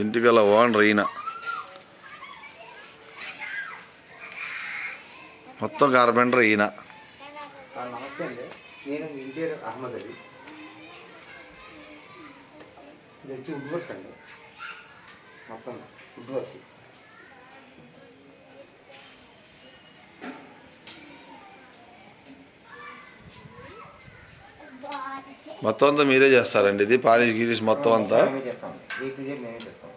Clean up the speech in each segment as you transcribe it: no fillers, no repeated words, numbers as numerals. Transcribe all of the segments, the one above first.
ఇంటికల owner ఈయన మొత్తం carpenter ఈయన. నమస్తే అండి, నేను ఇంటీరియర్ అహ్మద్ అలీ. ఇది వచ్చి వుడ్ వర్క్ అండి, మొత్తం వుడ్ వర్క్. మొత్తం అంతా మీరే చేస్తారండి? ఇది పాలిష్ గిరీష్ మొత్తం అంతా మేమే చేస్తాం, మేమే చేస్తాం.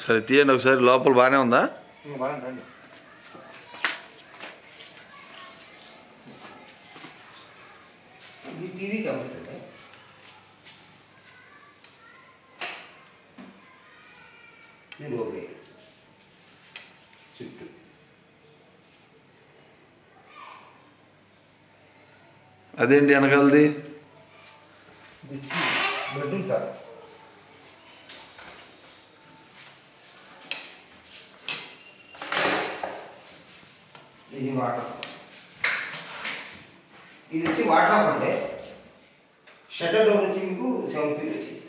సరే తీయండి ఒకసారి, లోపల బాగానే ఉందా? బాగా రండి. ఇది టీవీ కంప్యూటర్ అండి. ఇది లోపల చుట్టూ అదేంటి వెనకాలది? Bedroom sir. ఇది వాటర్, ఇది వచ్చి వాటర్ ఆఫ్ అంటే షట్టర్ డోర్ వచ్చి మీకు 7 feet వచ్చేది.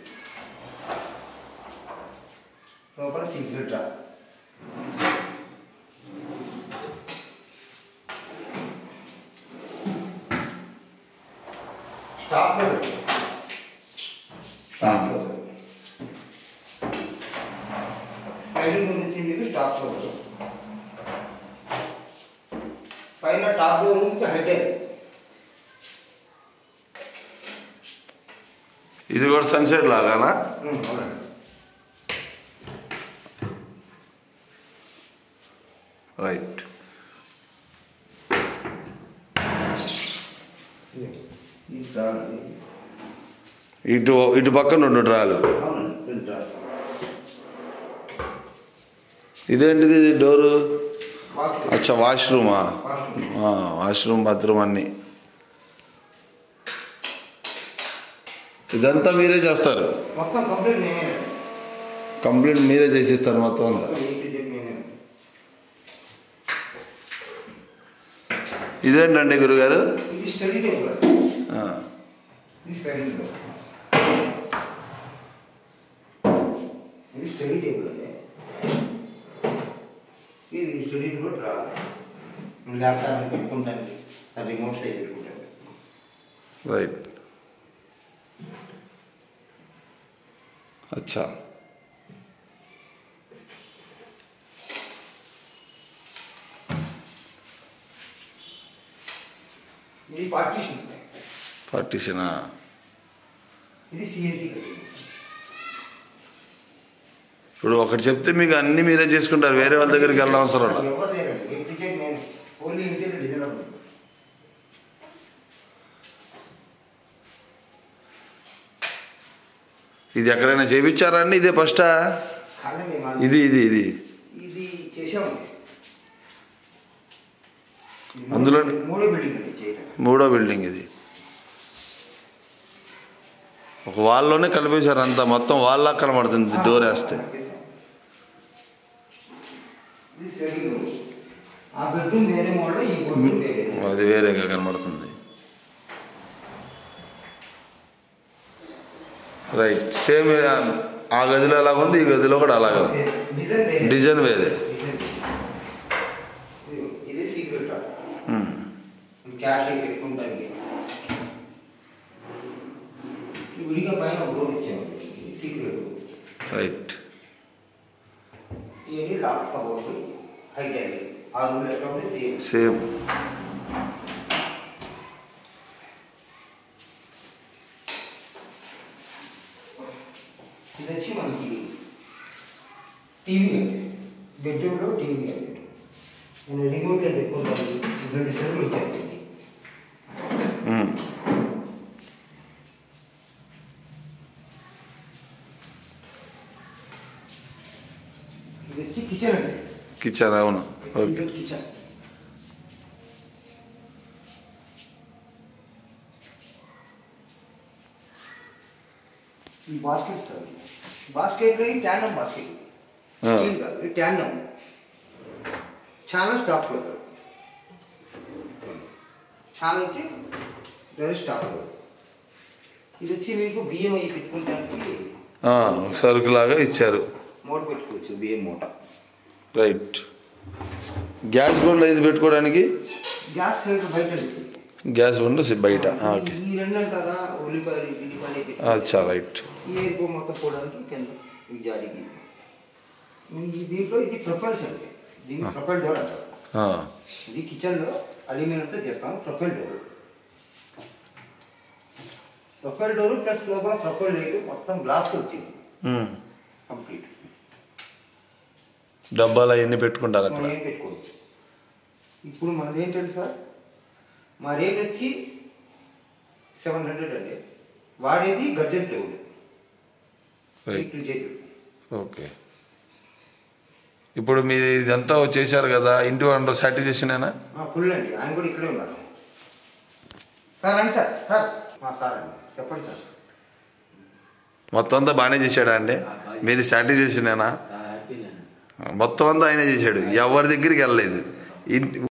లోపల secret drawer. Stop closer, stop closer. Side ముందు వచ్చి మీకు స్టాప్ క్లోజర్. పైన టాప్ డోర్ నుంచి హైట్. ఇది కూడా సన్సెట్ లాగానా? రైట్. ఇటు ఇటు పక్కన 2 డ్రాలు. ఇదేంటిది డోరు? అచ్చా, వాష్రూమా? వాష్రూమ్ బాత్రూమ్ అన్నీ. ఇదంతా మీరే చేస్తారు? మొత్తం కంప్లీట్ నేనే. కంప్లీట్ మీరే చేసిస్తారు మొత్తం అంతా? ఇదేంటండి గురుగారు? ఇది స్టడీ టేబుల్. ఇది స్టడీ టేబుల్. ఇది స్టడీ టేబుల్ అండి. ఇది స్టడీ టేబుల్ డ్రా. ల్యాప్టాప్ పెట్టుకుంటానికి, రిమోట్ సైడ్ పెట్టుకుంటాను. రైట్. అచ్చా. ఇది పార్టీషన్. పార్టీషనా? ఇది సిఎన్సీ కటింగ్. ఇప్పుడు ఒకటి చెప్తే మీకు అన్నీ మీరే చేసుకుంటారు, వేరే వాళ్ళ దగ్గరికి వెళ్ళడం అవసరం లేదు. ఎవరు లేరండి, నేను ఓన్లీ ఇంటీరియర్ డిజైనర్. ఇది ఎక్కడైనా చేయించారా అండి? ఇదే ఫస్టా? ఇది ఇది ఇది ఇది చేసామండి. అందులో మూడో బిల్డింగ్ బిల్డింగ్ ఇది. ఒక వాల్లోనే కలిపేశారు అంతా, మొత్తం వాళ్ళ కనబడుతుంది డోర్ వేస్తే. అది వేరేగా కనబడుతుంది. రైట్. సేమ్ ఆ గదిలో ఎలాగ ఉంది, ఈ గదిలో కూడా అలాగే ఉంది. డిజైన్ వేరే. ఇది సీక్రెట్ క్యాష్ పెట్టుకుంటానికి. విడిగా పైన బోర్డు ఇచ్చాము, సీక్రెట్. రైట్. ఇది లాక్ కబోర్డు హైట్ అయ్యింది. ఆ రూమ్ ఎట్లా సేమ్. ఇది వచ్చి మనకి టీవీ అండి. బెడ్రూమ్లో టీవీ అండి. నేను రిమోట్లో పెట్టుకుంటాను. 2 సెల్లు ఇచ్చాను. ఇది వచ్చి కిచెన్ అండి. కిచెన్, అవును. ఓకే. కిచెన్. ఈ బాస్కెట్ సార్, బాస్కెట్లో ఈ ట్యాండమ్ బాస్కెట్. ఈ ట్యాండమ్ చాలా స్టాప్ క్లోజర్. చాలా వచ్చి డైరెక్ట్ స్టాప్ క్లోజర్. ఇది వచ్చి మీకు బియ్యం అవి పెట్టుకోవడానికి సరుకులాగా ఇచ్చారు. మూట పెట్టుకోవచ్చు, బియ్యం మూట. రైట్. గ్యాస్ బండ ఇది పెట్టుకోవడానికి గ్యాస్ సిలిండర్ బయట, గ్యాస్ బండ బయట. ఓకే. ఈ రెండు అంటారా ఉల్లిపాయలు అచ్చా, రైట్. ఈ ఎక్కువ మొత్తం పోవడానికి కింద ఈ జాలికి. దీంట్లో ఇది ప్రొఫైల్స్ అండి, దీన్ని ప్రొఫైల్ డోర్ అంటారు. ఇది కిచెన్లో అల్యూమినియంతో చేస్తాం profile door. Profile door plus లోపల ప్రొఫైల్ లైట్ మొత్తం గ్లాస్ వచ్చింది కంప్లీట్. డబ్బాలు అవన్నీ పెట్టుకుంటారు అక్కడ. ఏం పెట్టుకోవచ్చు. ఇప్పుడు మనది ఏంటంటే సార్, మా రేట్ వచ్చి 700 అండి. వాడేది గర్జన్ ప్లేవుడ్. ఓకే. ఇప్పుడు మీరు ఇదంతా చేశారు కదా, ఇంటి ఓనర్ సాటిస్ఫాక్షన్ అయినా? ఫుల్ అండి. ఆయన కూడా ఇక్కడే ఉన్నారు. సార్ అండి, సార్ సార్ సార్ అండి చెప్పండి సార్. మొత్తం అంతా బాగానే చేశాడా అండి? మీరు సాటిస్ఫాక్షన్ అయినా? మొత్తం అంతా ఆయనే చేశాడు, ఎవరి దగ్గరికి వెళ్ళలేదు.